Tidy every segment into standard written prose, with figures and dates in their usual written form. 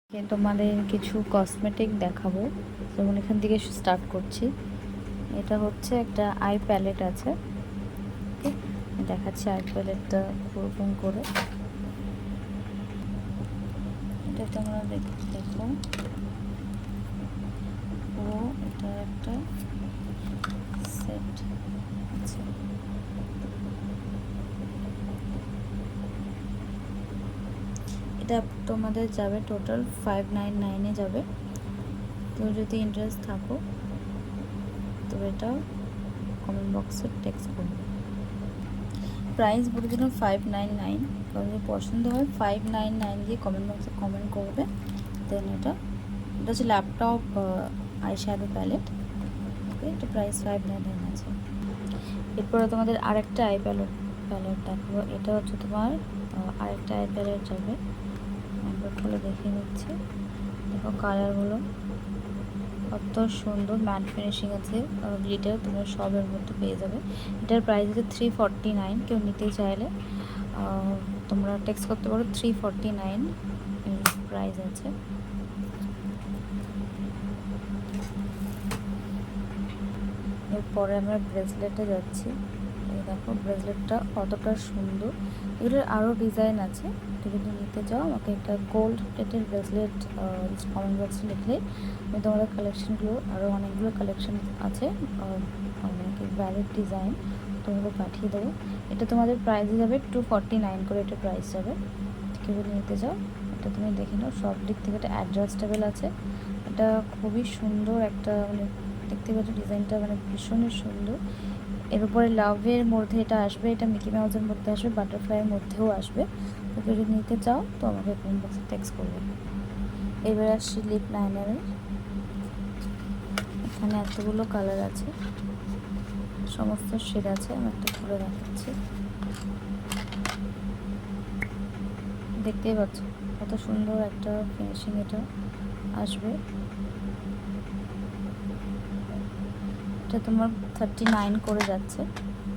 তোমাদের কিছু কসমেটিক দেখাবো, যেমন এখান থেকে স্টার্ট করছি। এটা হচ্ছে একটা আই প্যালেট আছে, ওকে, দেখাচ্ছি আই প্যালেটটা ওরকম করে। এটা তোমরা দেখো ও এটা একটা সেট আছে। এটা তোমাদের যাবে টোটাল 599 যাবে। তো যদি ইন্টারেস্ট থাকো তো এটা কমেন্ট বক্সে টেক্সট করবে। প্রাইস বলে দিলাম 599, কারণ যদি পছন্দ হয় 599 দিয়ে কমেন্ট বক্সে কমেন্ট করবে। দেন এটা হচ্ছে ল্যাপটপ আই শ্যাডো প্যালেট, ওকে, এটা প্রাইস 599 আছে। এরপরে তোমাদের আরেকটা আই প্যালেট দেখাবো। এটা হচ্ছে তোমার আরেকটা আই প্যালেট যাবে। একবার খুলে দেখে নিচ্ছি, দেখো কালারগুলো কত সুন্দর, ম্যাট ফিনিশিং আছে, গ্লিটার তোমরা সবের মধ্যে পেয়ে যাবে। এটার প্রাইস হচ্ছে 349। কেউ নিতে চাইলে তোমরা টেক্সট করতে পারো, 349 প্রাইস আছে। এরপরে আমরা ব্রেসলেটে যাচ্ছি। এই দেখো ব্রেসলেটটা কতটা সুন্দর। এগুলোর আরও ডিজাইন আছে, যদি নিতে চাও আমাকে একটা গোল্ড প্লেটের ব্রেসলেট কমেন্ট বক্সে লিখলে আমি তোমাদের কালেকশানগুলো, আরও অনেকগুলো কালেকশান আছে অনেক ভ্যালিড ডিজাইন, তোমাকে পাঠিয়ে দেবো। এটা তোমাদের প্রাইসে যাবে 249 করে, এটা প্রাইস যাবে। কেউ যদি নিতে চাও এটা তুমি দেখে নাও। সব দিক থেকে এটা অ্যাডজাস্টেবল আছে। এটা খুবই সুন্দর একটা, মানে দেখতে পাচ্ছ ডিজাইনটা মানে ভীষণই সুন্দর। এর উপরে লাভের মধ্যে এটা আসবে, এটা মিকি মাউসের মধ্যে আসবে, বাটারফ্লাইয়ের মধ্যেও আসবে। তো যদি নিতে চাও তো আমাকে কমেন্ট বক্সে টেক্সট করবে। এবার আসছি লিপ লাইনারের। এখানে এতগুলো কালার আছে, সমস্ত শেড আছে। আমি একটা খুলে দেখাচ্ছি, দেখতেই পাচ্ছ কত সুন্দর একটা ফিনিশিং এটা আসবে। এটা তোমার 39 করে যাচ্ছে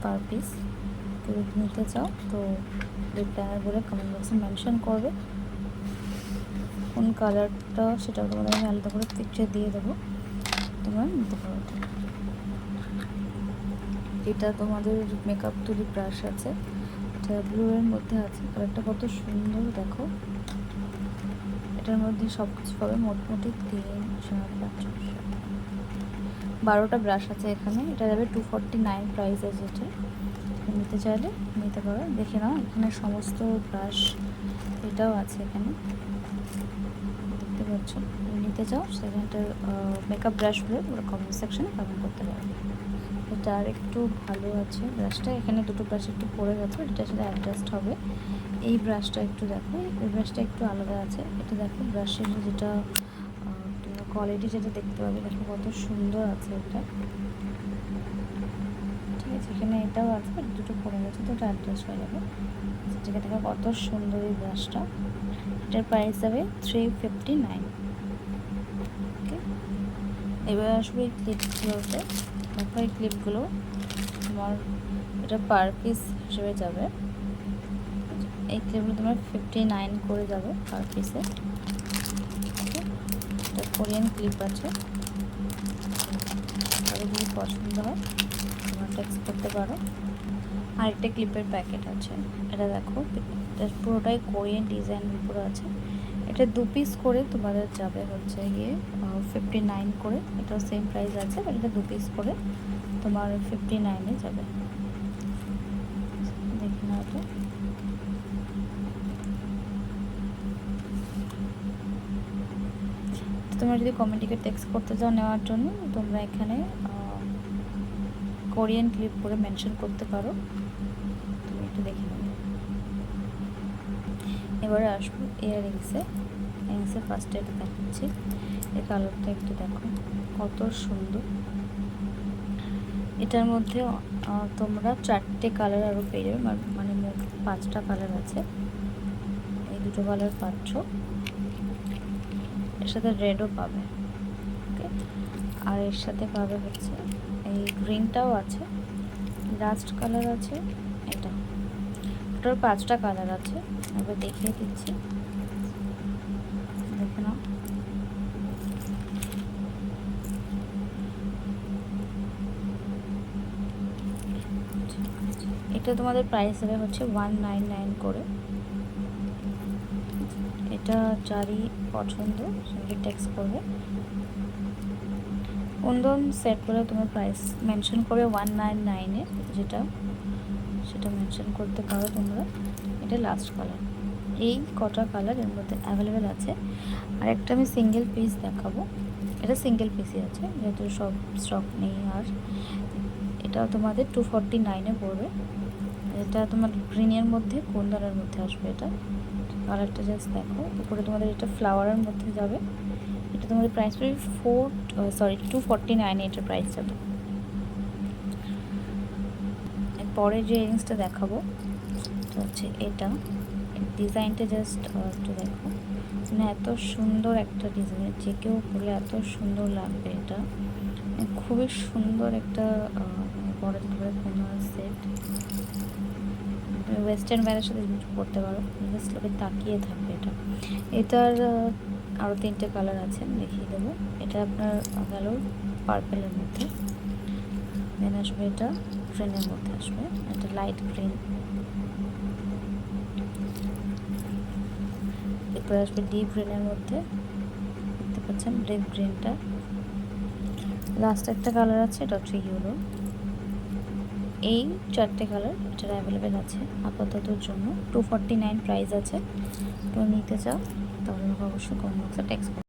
পার পিস। কেউ যদি নিতে চাও তো লিপ লাইনার বলে কমেন্ট বক্সে মেনশন করবে কোন কালারটা, সেটা তোমাদের আমি আলাদা করে পিকচার দিয়ে দেবো, তোমরা নিতে পারো। এটা তোমাদের মেকআপ তুলি ব্রাশ আছে, এটা ব্লু এর মধ্যে আছে। কালারটা কত সুন্দর দেখো। এটার মধ্যে সব কিছু পাবে, মোটামুটি 12টা ব্রাশ আছে এখানে। এটা যাবে 249 প্রাইস আছে। এটা নিতে চাইলে নিতে পারো, দেখে নাও। এখানে সমস্ত ব্রাশ এটাও আছে, এখানে দেখতে পাচ্ছ। নিতে চাও সেখানটার মেকআপ ব্রাশগুলো তোমরা কমেন্ট সেকশনে কমেন্ট করতে পারো। এটা আর একটু ভালো আছে ব্রাশটা, এখানে দুটো ব্রাশ একটু পড়ে গেছে, এটার সাথে অ্যাডজাস্ট হবে। এই ব্রাশটা একটু দেখো, এই ব্রাশটা একটু আলাদা আছে। এটা দেখো ব্রাশের যেটা তোমরা কোয়ালিটি যেটা দেখতে পাবে, দেখো কত সুন্দর আছে এটা, ঠিক আছে। এখানে এটাও আছে, বাট দুটো পড়ে গেছে, তো এটা অ্যাডজাস্ট হয়ে যাবে। ঠিক আছে, দেখো কত সুন্দর এই ব্রাশটা। এটার প্রাইস যাবে 359। ওকে, এবার আসবে এই ক্লিপগুলোতে। দেখো এই ক্লিপগুলো তোমার এটা পার পিস হিসেবে যাবে। এই ক্লিপগুলো তোমার 59 করে যাবে পার পিসে। এটা কোরিয়ান ক্লিপ আছে, তাহলে যদি পছন্দ হয় তোমরা টেক্সট করতে পারো। আরেকটা ক্লিপের প্যাকেট আছে, এটা দেখো, এটা পুরোটাই কোরিয়ান ডিজাইনের উপরে আছে। এটা 2 পিস করে তোমাদের যাবে হচ্ছে গিয়ে 59 করে। এটাও সেম প্রাইস আছে, বাট এটা 2 পিস করে তোমার 59-এ যাবে। দেখি না এটা, তোমরা যদি কমেন্টিকে টেক্সট করতে চাও নেওয়ার জন্য, তোমরা এখানে কোরিয়ান ক্লিপ করে মেনশন করতে পারো। তুমি একটু দেখে নেবে। এবারে আসবো ইয়াররিংসে। ফার্স্টে এটা দেখাচ্ছি, এই কালারটা একটু দেখো কত সুন্দর। এটার মধ্যে তোমরা 4টে কালার আরও পেয়ে যাবে, মানে মোট 5টা কালার আছে। এই দুটো কালার পাচ্ছ, এর সাথে রেডও পাবে, ওকে। আর এর সাথে পাবে হচ্ছে এই গ্রিনটাও আছে, লাস্ট কালার আছে এটা। টোটাল 5টা কালার আছে, এবার দেখিয়ে দিচ্ছি, দেখে নাও। এটা তোমাদের প্রাইস হবে হচ্ছে 199 করে। এটা যারই পছন্দ সেটা টেক্সট করবে। কুন্দন সেট করে তোমার প্রাইস মেনশন করে 199 যেটা সেটা মেনশন করতে পারো তোমরা। এটা লাস্ট কালার। এই কটা কালার এর মধ্যে অ্যাভেলেবেল আছে। আর একটা আমি সিঙ্গেল পিস দেখাবো, এটা সিঙ্গেল পিসই আছে যেহেতু সব স্টক নেই। আর এটাও তোমাদের 249 পড়বে। এটা তোমার গ্রিনের মধ্যে কুন্দনের মধ্যে আসবে। এটা কালারটা জাস্ট দেখো, উপরে তোমাদের এটা ফ্লাওয়ারের মধ্যে যাবে। এটা তোমাদের প্রাইস পড়বে 249 এটার প্রাইস যাবে। পরে যে ইয়ারিংসটা দেখাবো তো হচ্ছে এটা ডিজাইনটা জাস্ট একটু দেখো, মানে এত সুন্দর একটা ডিজাইন, যে কেউ পরলে এত সুন্দর লাগবে। এটা খুবই সুন্দর একটা বড় ধরে কোনো সেট, ওয়েস্টার্ন ওয়্যারের সাথে পরতে পারো, জাস্ট লোকে তাকিয়ে থাকবে। এটার আরও 3টে কালার আছে, দেখিয়ে দেবো। এটা আপনার গেল পার্পেলের মধ্যে, দেন আসবে এটা গ্রিনের মধ্যে আসবে, এটা লাইট গ্রিন, এরপরে আসবে ডিপ গ্রিনের মধ্যে, দেখতে পাচ্ছেন ডিপ গ্রিনটা। লাস্ট একটা কালার আছে, এটা হচ্ছে ইউরো। এই 4টে কালার এটার অ্যাভেলেবেল আছে আপাততর জন্য। 249 প্রাইস আছে। তো নিতে চাও তাহলে আমাকে অবশ্যই কমেন্ট বক্সে টেক্সট করো।